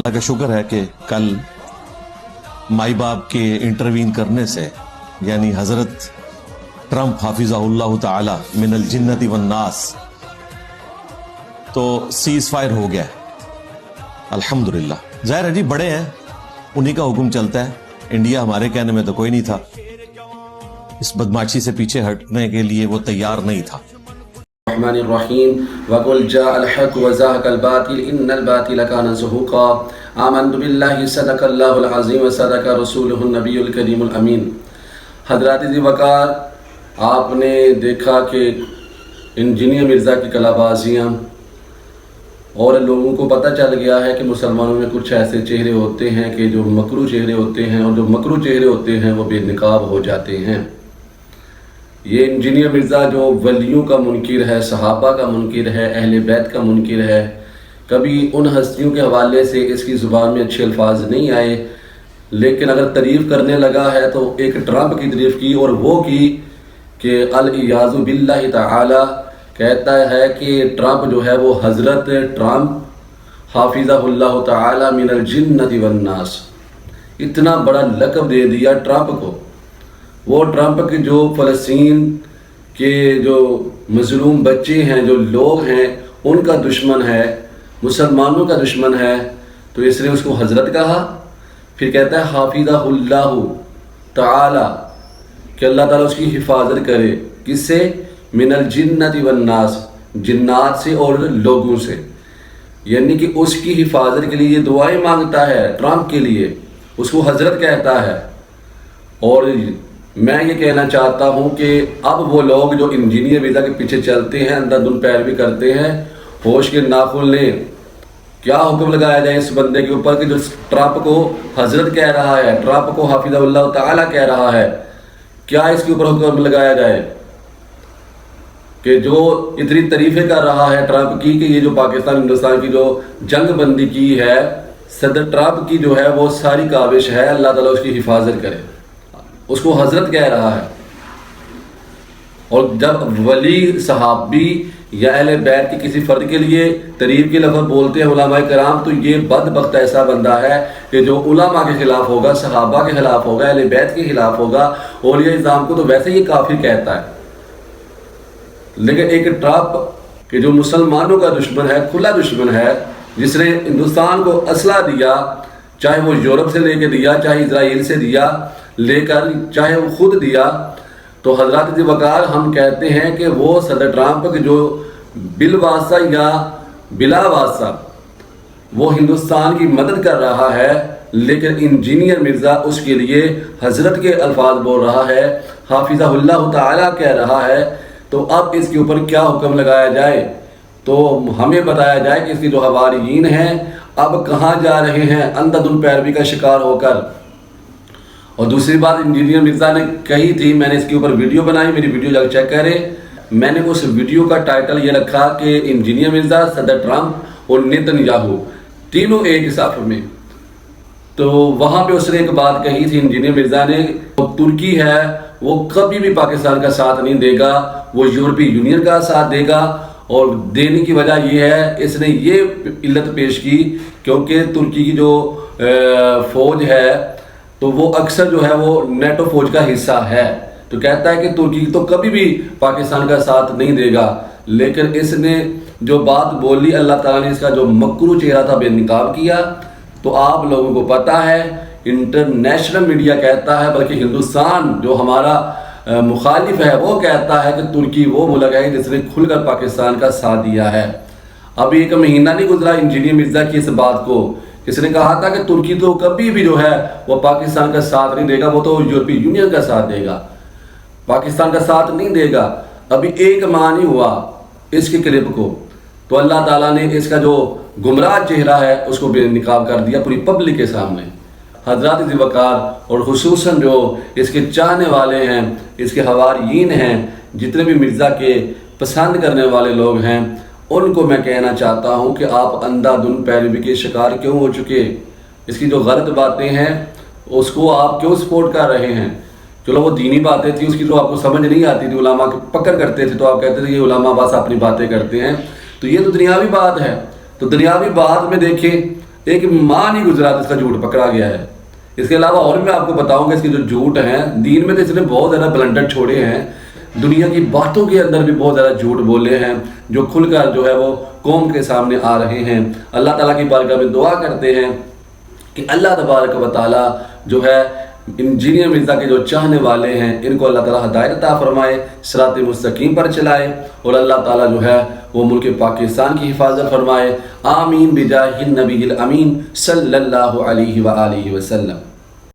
अल्लाह का शुक्र है कि कल माई बाप के इंटरवीन करने से यानी हज़रत ट्रंप हाफिज़हुल्लाह ताला मिनल जिन्नति वन नास तो सीज़ फायर हो गया अल्हम्दुलिल्लाह। ज़ाहिर है जी, बड़े हैं, उन्हीं का हुक्म चलता है। इंडिया हमारे कहने में तो कोई नहीं था, इस बदमाशी से पीछे हटने के लिए वो तैयार नहीं था। रहीम वक़ुल जाअल हक़ व ज़हक़ल बातिल इन्नल बातिल काना ज़हूक़ा आमन्तु बिल्लाहि सदक़ल्लाहुल अज़ीम व सदक़ रसूलुहुन नबियुल करीमुल अमीन। हज़रात जी वक़ार, आपने देखा कि इंजीनियर मिर्ज़ा की कलाबाजियाँ और लोगों को पता चल गया है कि मुसलमानों में कुछ ऐसे चेहरे होते हैं कि जो मकरू चेहरे होते हैं, और जो मकरू चेहरे होते हैं वो बेनकाब हो जाते हैं। ये इंजीनियर मिर्ज़ा जो वलियों का मुनकिर है, सहाबा का मुनकिर है, अहले बैत का मुनकिर है, कभी उन हस्तियों के हवाले से इसकी ज़ुबान में अच्छे अल्फाज नहीं आए, लेकिन अगर तारीफ़ करने लगा है तो एक ट्रंप की तारीफ़ की, और वो की कि अल-इयाज़ु बिल्लाहि ताला, कहता है कि ट्रंप जो है वो हज़रत ट्रंप हाफिज़हुल्लाह ताला मिनल जिन्नति वन नास, इतना बड़ा लक़ब दे दिया ट्रंप को। वो ट्रंप के जो फ़लस्तीन के जो मज़लूम बच्चे हैं, जो लोग हैं, उनका दुश्मन है, मुसलमानों का दुश्मन है, तो इसने उसको हज़रत कहा। फिर कहता है हाफिज़हुल्लाह ताला, कि अल्लाह ताला उसकी हिफाजत करे। किससे? मिनल जिन्नति वन नास, जिन्नात से और लोगों से, यानी कि उसकी हिफाजत के लिए दुआएं मांगता है ट्रंप के लिए, उसको हज़रत कहता है। और मैं ये कहना चाहता हूँ कि अब वो लोग जो इंजीनियर मिर्ज़ा के पीछे चलते हैं, अंधाधुन पैरवी करते हैं, होश के नाखुन लें। क्या हुक्म लगाया जाए इस बंदे के ऊपर कि जो ट्रंप को हज़रत कह रहा है, ट्रंप को हाफिज़हुल्लाह ताला कह रहा है, क्या इसके ऊपर हुक्म लगाया जाए कि जो इतनी तारीफ़ें कर रहा है ट्रंप की, कि ये जो पाकिस्तान हिंदुस्तान की जो जंग बंदी की है, सदर ट्रंप की जो है वो सारी काविश है, अल्लाह ताला उसकी हिफाजत करे, उसको हज़रत कह रहा है। और जब वली, सहाबी या अहले बैत के किसी फ़र्द के लिए तारीफ़ के लफ़्ज़ बोलते हैं उलमाए कराम, तो ये बदबख्त ऐसा बंदा है कि जो उलमा के ख़िलाफ़ होगा, सहाबा के ख़िलाफ़ होगा, अहले बैत के ख़िलाफ़ होगा। औलिया इज़ाम को तो वैसे ही काफिर कहता है, लेकिन एक ट्रंप कि जो मुसलमानों का दुश्मन है, खुला दुश्मन है, जिसने हिंदुस्तान को असला दिया, चाहे वो यूरोप से लेके दिया, चाहे इजराइल से दिया लेकर, चाहे वो खुद दिया, तो हज़रात जी वक़ार हम कहते हैं कि वो सदर ट्रंप जो बिलवासा या बिला वासा वो हिंदुस्तान की मदद कर रहा है, लेकिन इंजीनियर मिर्ज़ा उसके लिए हज़रत के अल्फाज बोल रहा है, हाफिज़हुल्लाह ताला कह रहा है। तो अब इसके ऊपर क्या हुक्म लगाया जाए? तो हमें बताया जाए कि इसके जो हवारियीन हैं अब कहाँ जा रहे हैं अंधाधुन पैरवी का शिकार होकर। और दूसरी बात इंजीनियर मिर्ज़ा ने कही थी, मैंने इसके ऊपर वीडियो बनाई, मेरी वीडियो जाकर चेक करें। मैंने उस वीडियो का टाइटल ये रखा कि इंजीनियर मिर्ज़ा, सदर ट्रंप और नेतन्याहू तीनों एक साथ में। तो वहाँ पे उसने एक बात कही थी इंजीनियर मिर्ज़ा ने, तुर्की है वो कभी भी पाकिस्तान का साथ नहीं देगा, वो यूरोपीय यूनियन का साथ देगा। और देने की वजह यह है, इसने ये इल्लत पेश की क्योंकि तुर्की की जो फौज है तो वो अक्सर जो है वो नेटो फौज का हिस्सा है, तो कहता है कि तुर्की तो कभी भी पाकिस्तान का साथ नहीं देगा। लेकिन इसने जो बात बोली, अल्लाह ताला ने इसका जो मकरू चेहरा था बेनकाब किया। तो आप लोगों को पता है, इंटरनेशनल मीडिया कहता है, बल्कि हिंदुस्तान जो हमारा मुखालिफ है वो कहता है कि तुर्की वो मुल्क है जिसने खुलकर पाकिस्तान का साथ दिया है। अभी एक महीना नहीं गुजरा इंजीनियर मिर्ज़ा की इस बात को, किसने कहा था कि तुर्की तो कभी भी जो है वो पाकिस्तान का साथ नहीं देगा, वो तो यूरोपीय यूनियन का साथ देगा, पाकिस्तान का साथ नहीं देगा। अभी एक माह नहीं हुआ इसके क्लिप को, तो अल्लाह ताला ने इसका जो गुमराह चेहरा है उसको बेनकाब कर दिया पूरी पब्लिक के सामने। हज़रात जी वक़ार और खुसूसन जो इसके चाहने वाले हैं, इसके हवारियीन हैं, जितने भी मिर्ज़ा के पसंद करने वाले लोग हैं, उनको मैं कहना चाहता हूँ कि आप अंधाधुन पैरवी के शिकार क्यों हो चुके? इसकी जो गलत बातें हैं उसको आप क्यों सपोर्ट कर रहे हैं? चलो वो दीनी बातें थी, उसकी जो आपको समझ नहीं आती थी, उलामा की पकड़ करते थे, तो आप कहते थे ये उलामा बस अपनी बातें करते हैं। तो ये तो दुनियावी बात है, तो दुनियावी बात में देखें ایک ماہ نہیں گزرا تو اس کا جھوٹ پکڑا گیا ہے۔ اس کے علاوہ اور میں آپ کو بتاؤں گا اس کے جو جھوٹ ہیں دین میں تو اس نے بہت زیادہ بلنڈر چھوڑے ہیں، دنیا کی باتوں کے اندر بھی بہت زیادہ جھوٹ بولے ہیں جو کھل کر جو ہے وہ قوم کے سامنے آ رہے ہیں۔ اللہ تعالیٰ کی بارگاہ میں دعا کرتے ہیں کہ اللہ تبارک و تعالیٰ جو ہے انجینئر مرزا کے جو چاہنے والے ہیں ان کو اللہ تعالیٰ ہدایت عطا فرمائے، صراط مستقیم پر چلائے، اور اللہ تعالیٰ جو ہے وہ ملک پاکستان کی حفاظت فرمائے۔ آمین بجاہ النبی الامین صلی اللہ علیہ وآلہ وسلم۔